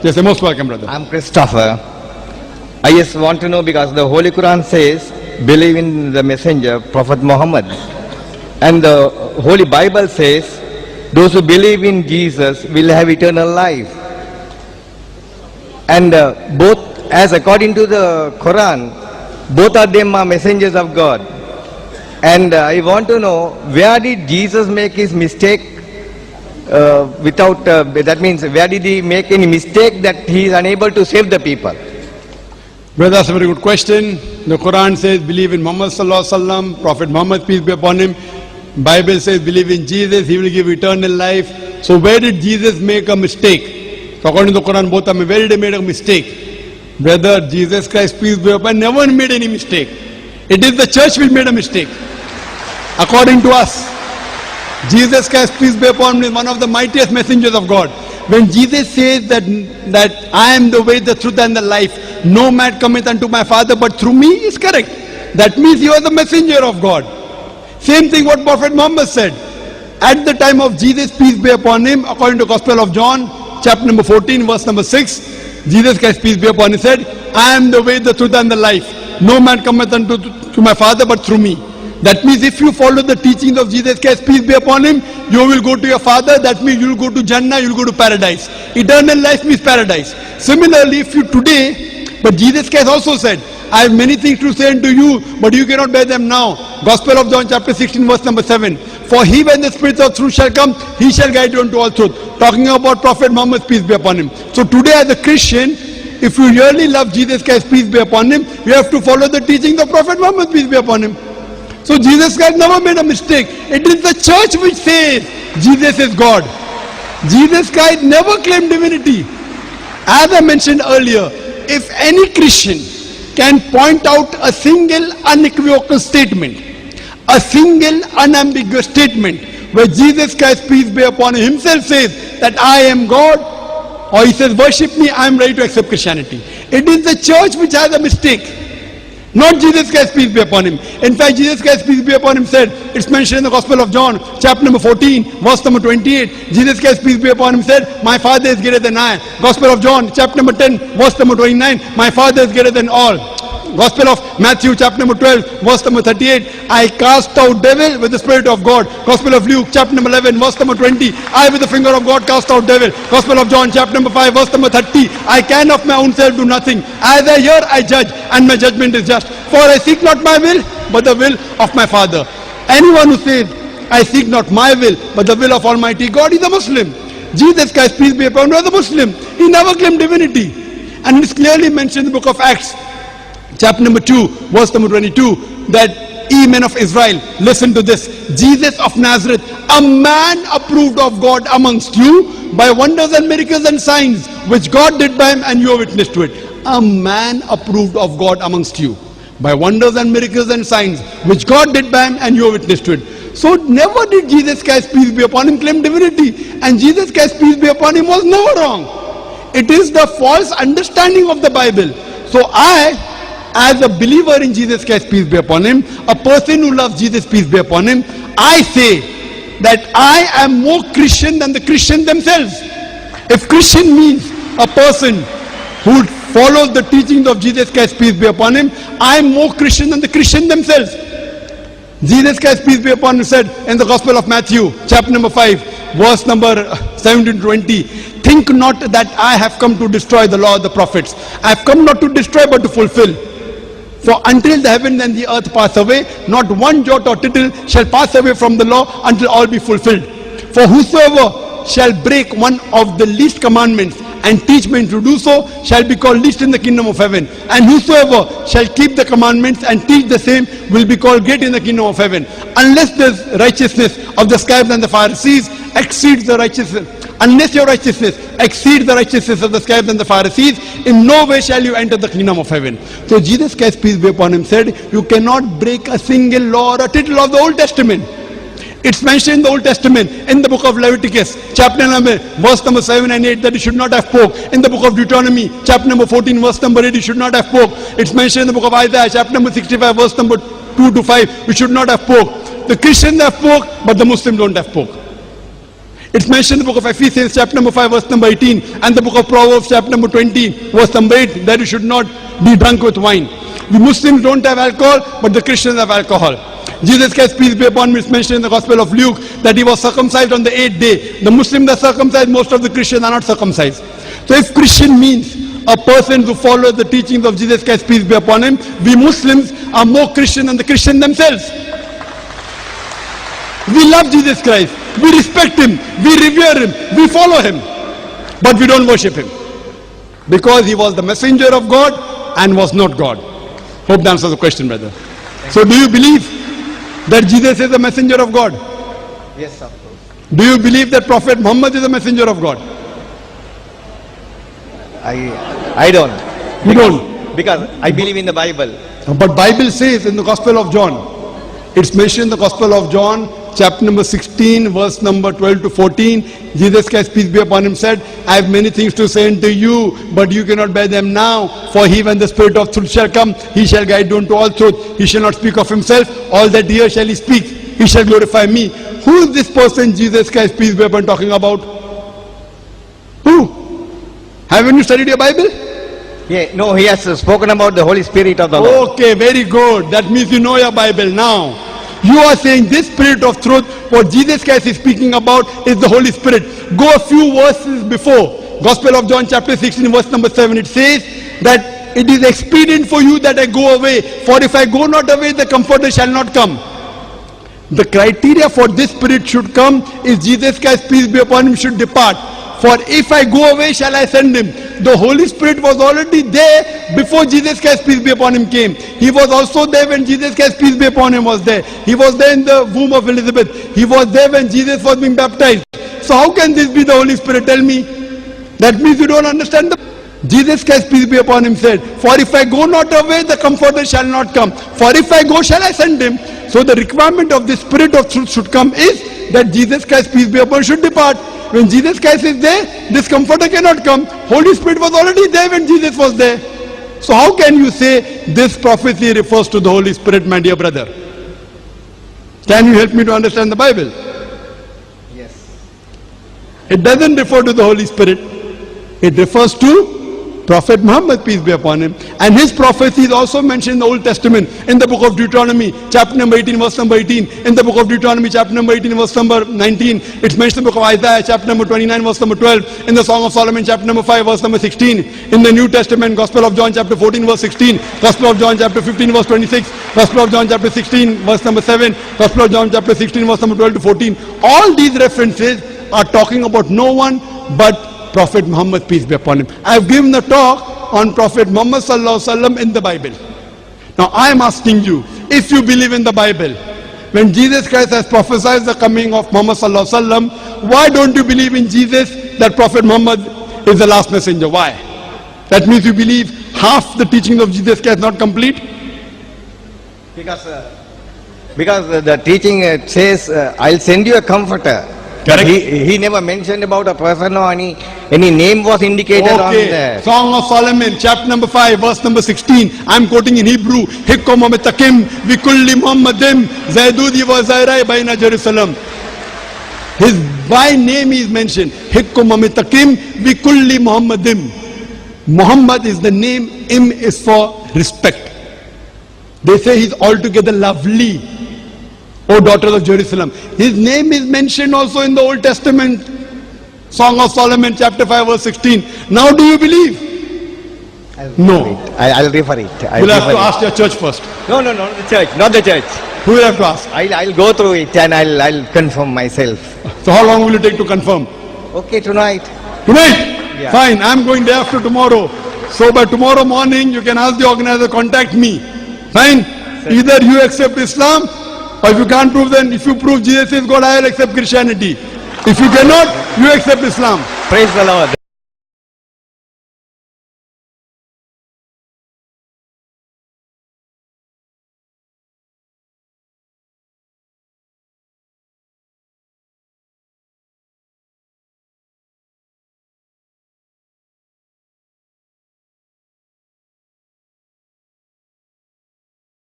Yes, you're most welcome, brother. I'm Christopher. I just want to know because the Holy Quran says, believe in the messenger, Prophet Muhammad. And the Holy Bible says, those who believe in Jesus will have eternal life. And both, as according to the Quran, both of them are messengers of God. And I want to know, where did Jesus make his mistake? That means, where did he make any mistake that he is unable to save the people? Brother, that's a very good question. The Quran says, believe in Muhammad sallallahu alaihi wasallam, Prophet Muhammad, peace be upon him. Bible says, believe in Jesus, he will give eternal life. So where did Jesus make a mistake? So according to the Quran, both of them, where did he made a mistake? Brother, Jesus Christ, peace be upon him, never made any mistake. It is the church which made a mistake. According to us, Jesus Christ, peace be upon him, is one of the mightiest messengers of God. When Jesus says that I am the way, the truth and the life, no man cometh unto my Father but through me, is correct. That means he was the messenger of God. Same thing what Prophet Muhammad said. At the time of Jesus, peace be upon him, according to Gospel of John, chapter number 14, verse number 6, Jesus Christ, peace be upon him, said, I am the way, the truth and the life. No man cometh unto to my Father but through me. That means if you follow the teachings of Jesus Christ, peace be upon him, you will go to your Father. That means you will go to Jannah, you will go to paradise. Eternal life means paradise. Similarly, if you today, but Jesus Christ also said, I have many things to say unto you, but you cannot bear them now. Gospel of John chapter 16 verse number 7. For he, when the Spirit of truth shall come, he shall guide you unto all truth. Talking about Prophet Muhammad, peace be upon him. So today as a Christian, if you really love Jesus Christ, peace be upon him, you have to follow the teachings of Prophet Muhammad, peace be upon him. So Jesus Christ never made a mistake. It is the church which says Jesus is God. Jesus Christ never claimed divinity. As I mentioned earlier, if any Christian can point out a single unequivocal statement, a single unambiguous statement where Jesus Christ, peace be upon him, himself says that I am God, or he says worship me, I am ready to accept Christianity. It is the church which has a mistake, not Jesus Christ, peace be upon him. In fact, Jesus Christ, peace be upon him, said, it's mentioned in the Gospel of John, chapter number 14, verse number 28. Jesus Christ, peace be upon him, said, my Father is greater than I. Gospel of John, chapter number 10, verse number 29. My Father is greater than all. Gospel of Matthew, chapter number 12, verse number 38. I cast out devil with the Spirit of God. Gospel of Luke, chapter number 11, verse number 20. I with the finger of God cast out devil. Gospel of John, chapter number 5, verse number 30. I can of my own self do nothing. As I hear, I judge, and my judgment is just. For I seek not my will, but the will of my Father. Anyone who says, I seek not my will, but the will of Almighty God, is a Muslim. Jesus Christ, peace be upon him, was a Muslim. He never claimed divinity. And it is clearly mentioned in the book of Acts, chapter number 2, verse number 22, that ye men of Israel, listen to this. Jesus of Nazareth, a man approved of God amongst you by wonders and miracles and signs, which God did by him, and you are witness to it. A man approved of God amongst you by wonders and miracles and signs, which God did by him, and you are witness to it. So never did Jesus Christ, peace be upon him, claim divinity. And Jesus Christ, peace be upon him, was never wrong. It is the false understanding of the Bible. So I, as a believer in Jesus Christ, peace be upon him, a person who loves Jesus, peace be upon him, I say that I am more Christian than the Christians themselves. If Christian means a person who follows the teachings of Jesus Christ, peace be upon him, I am more Christian than the Christians themselves. Jesus Christ, peace be upon him, said in the Gospel of Matthew, chapter number 5, verse number 17 to 20, think not that I have come to destroy the law of the prophets. I have come not to destroy but to fulfill. For until the heaven and the earth pass away, not one jot or tittle shall pass away from the law until all be fulfilled. For whosoever shall break one of the least commandments and teach men to do so shall be called least in the kingdom of heaven. And whosoever shall keep the commandments and teach the same will be called great in the kingdom of heaven. Unless the righteousness of the scribes and the Pharisees exceeds the righteousness, unless your righteousness exceeds the righteousness of the scribes and the Pharisees, in no way shall you enter the kingdom of heaven. So Jesus Christ, peace be upon him, said, you cannot break a single law or a tittle of the Old Testament. It's mentioned in the Old Testament, in the book of Leviticus, chapter number, verse number 7 and 8, that you should not have pork. In the book of Deuteronomy, chapter number 14, verse number 8, you should not have pork. It's mentioned in the book of Isaiah, chapter number 65, verse number 2 to 5, you should not have pork. The Christians have pork, but the Muslims don't have pork. It's mentioned in the book of Ephesians chapter number 5 verse number 18 and the book of Proverbs chapter number 20 verse number 8 that you should not be drunk with wine. The Muslims don't have alcohol, but the Christians have alcohol. Jesus Christ, peace be upon him, is mentioned in the Gospel of Luke that he was circumcised on the 8th day. The Muslims are circumcised, most of the Christians are not circumcised. So if Christian means a person who follows the teachings of Jesus Christ, peace be upon him, we Muslims are more Christian than the Christians themselves. We love Jesus Christ, we respect him, we revere him, we follow him, but we don't worship him because he was the messenger of God and was not God. Hope that answers the question, brother. So do you believe that Jesus is the messenger of God? Yes, of course. Do you believe that Prophet Muhammad is the messenger of God? I don't. You don't? Because I believe in the Bible. But Bible says in the Gospel of John, it's mentioned in the Gospel of John, chapter number 16, verse number 12 to 14. Jesus Christ, peace be upon him, said, I have many things to say unto you, but you cannot bear them now. For he, when the Spirit of truth shall come, he shall guide you into all truth. He shall not speak of himself. All that he hears shall he speak. He shall glorify me. Who is this person, Jesus Christ, peace be upon him, talking about? Who? Haven't you studied your Bible? Yeah, no, he has spoken about the Holy Spirit of the Lord. Okay, very good. That means you know your Bible now. You are saying this Spirit of truth, what Jesus Christ is speaking about is the Holy Spirit. Go a few verses before. Gospel of John chapter 16 verse number 7. It says that it is expedient for you that I go away. For if I go not away, the Comforter shall not come. The criteria for this Spirit should come is Jesus Christ, peace be upon him, should depart. For if I go away, shall I send him? The Holy Spirit was already there before Jesus Christ, peace be upon him, came. He was also there when Jesus Christ, peace be upon him, was there. He was there in the womb of Elizabeth. He was there when Jesus was being baptized. So how can this be the Holy Spirit? Tell me. That means you don't understand the... Jesus Christ, peace be upon him, said, for if I go not away, the Comforter shall not come. For if I go, shall I send him? So the requirement of the Spirit of truth should come is that Jesus Christ, peace be upon him, should depart. When Jesus Christ is there, this Comforter cannot come. Holy Spirit was already there when Jesus was there. So how can you say this prophecy refers to the Holy Spirit, my dear brother? Can you help me to understand the Bible? Yes. It doesn't refer to the Holy Spirit. It refers to Prophet Muhammad, peace be upon him. And his prophecy is also mentioned in the Old Testament, in the book of Deuteronomy, chapter number 18, verse number 18. In the book of Deuteronomy, chapter number 18, verse number 19. It's mentioned in the book of Isaiah, chapter number 29, verse number 12. In the Song of Solomon, chapter number 5, verse number 16. In the New Testament, Gospel of John, chapter 14, verse 16. Gospel of John, chapter 15, verse 26. Gospel of John, chapter 16, verse number 7. Gospel of John, chapter 16, verse number 12 to 14. All these references are talking about no one but Prophet Muhammad, peace be upon him. I have given a talk on Prophet Muhammad sallallahu alaihi wasallam in the Bible. Now I am asking you, if you believe in the Bible, when Jesus Christ has prophesied the coming of Muhammad sallallahu alaihi wasallam, why don't you believe in Jesus, that Prophet Muhammad is the last messenger? Why? That means you believe half the teaching of Jesus Christ not complete? Because the teaching says, I'll send you a Comforter. Correct. He never mentioned about a person or any name was indicated on the... Song of Solomon, chapter number 5, verse number 16. I'm quoting in Hebrew. Hikkum amitakim vikulli Muhammadim zaydudi wa zairai baina Jerusalem. His by name is mentioned. Hikkum amitakim vikulli Muhammadim. Muhammad is the name. Im is for respect. They say he's altogether lovely. O daughters of Jerusalem. His name is mentioned also in the Old Testament. Song of Solomon, chapter 5, verse 16. Now do you believe? No. I'll refer it. You'll have to ask your church first. No, not the church. Not the church. Who will have to ask? I'll go through it and I'll confirm myself. So how long will it take to confirm? Okay, tonight. Tonight? Yeah. Fine, I'm going day after tomorrow. So by tomorrow morning, you can ask the organizer, contact me. Fine? Sir. Either you accept Islam, or if you can't prove, then if you prove Jesus is God, I will accept Christianity. If you cannot, you accept Islam. Praise the Lord.